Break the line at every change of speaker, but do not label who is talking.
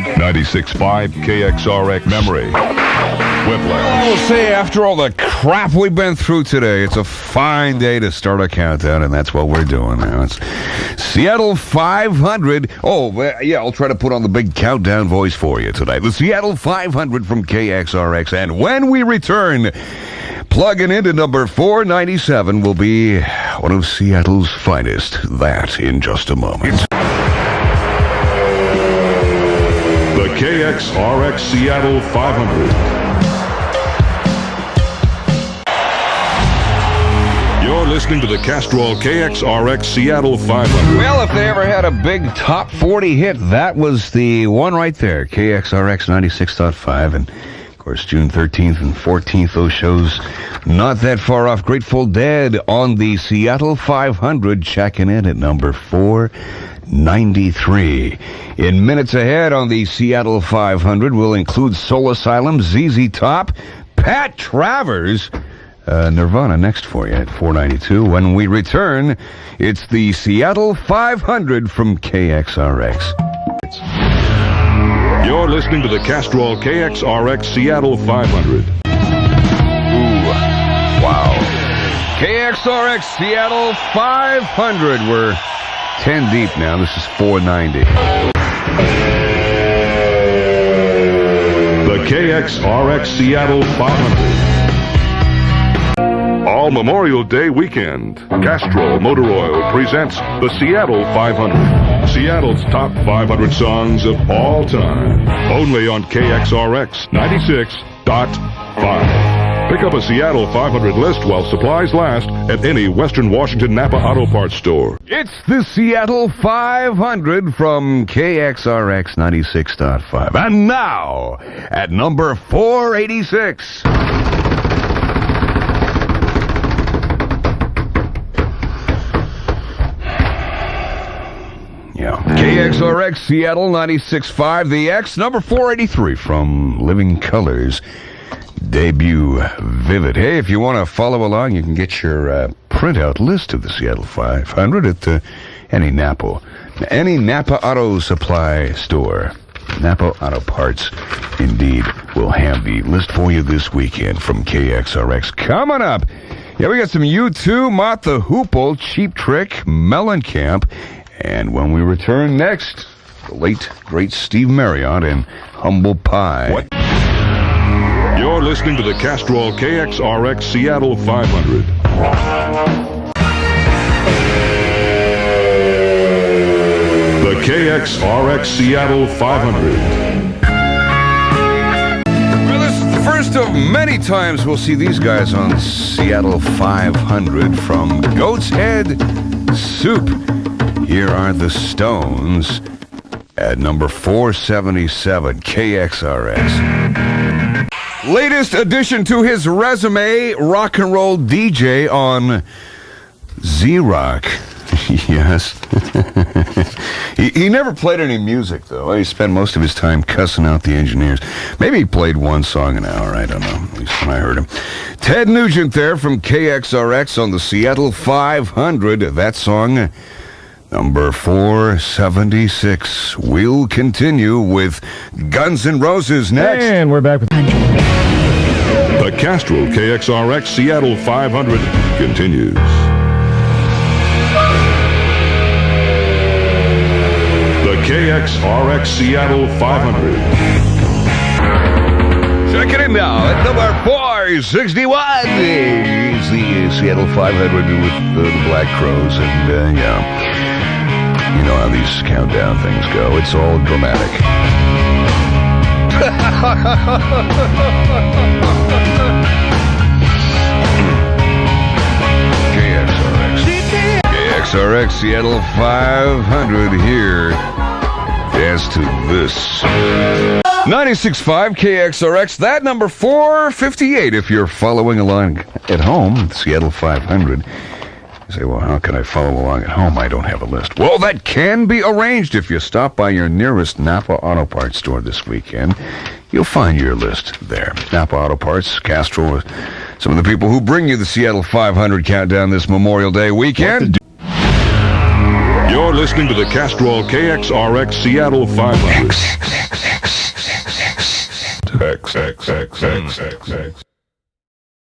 96.5 KXRX Memory. Whiplash.
I will say, after all the crap we've been through today, it's a fine day to start a countdown, and that's what we're doing now. It's Seattle 500. Oh, yeah, I'll try to put on the big countdown voice for you tonight. The Seattle 500 from KXRX. And when we return, plugging into number 497 will be one of Seattle's finest. That in just a moment.
The KXRX Seattle 500. You're listening to the Castrol KXRX Seattle 500.
Well, if they ever had a big top 40 hit, that was the one right there, KXRX 96.5. And, of course, June 13th and 14th, those shows not that far off. Grateful Dead on the Seattle 500, checking in at number 493. In minutes ahead on the Seattle 500, we'll include Soul Asylum, ZZ Top, Pat Travers, Nirvana next for you at 492. When we return, it's the Seattle 500 from KXRX.
You're listening to the Castrol KXRX Seattle 500.
Ooh, wow. KXRX Seattle 500. We're 10 deep now. This is 490.
The KXRX Seattle 500. All Memorial Day weekend, Castrol Motor Oil presents the Seattle 500. Seattle's top 500 songs of all time. Only on KXRX 96.5. Pick up a Seattle 500 list while supplies last at any Western Washington Napa Auto Parts store.
It's the Seattle 500 from KXRX 96.5. And now, at number 486... KXRX Seattle 96.5, the X, number 483 from Living Colors debut, Vivid. Hey, if you want to follow along, you can get your printout list of the Seattle 500 at any Napa Auto Supply store. Napa Auto Parts, indeed, will have the list for you this weekend from KXRX. Coming up, yeah, we got some U2, Mott the Hoople, Cheap Trick, Mellencamp. And when we return next, the late, great Steve Marriott and Humble Pie.
What? You're listening to the Castrol KXRX Seattle 500. The KXRX Seattle 500.
Well, this is the first of many times we'll see these guys on Seattle 500 from Goat's Head Soup. Here are the Stones at number 477, KXRX. Latest addition to his resume, rock and roll DJ on Z-Rock. Yes. He never played any music, though. He spent most of his time cussing out the engineers. Maybe he played one song an hour. I don't know, at least when I heard him. Ted Nugent there from KXRX on the Seattle 500. That song... number 476. We'll continue with Guns N' Roses next.
And we're back with...
The Castrol KXRX Seattle 500 continues. The KXRX Seattle 500.
Check it in now at number 461. It's the Seattle 500 with the Black Crowes. And, yeah... you know how these countdown things go. It's all dramatic. KXRX Seattle 500 here. As to this. 96.5 KXRX, that number 458 if you're following along at home, Seattle 500. You say, well, how can I follow along at home? I don't have a list. Well, that can be arranged if you stop by your nearest Napa Auto Parts store this weekend. You'll find your list there. Napa Auto Parts, Castrol, some of the people who bring you the Seattle 500 countdown this Memorial Day weekend.
You're listening to the Castrol KXRX Seattle 500. KXRX.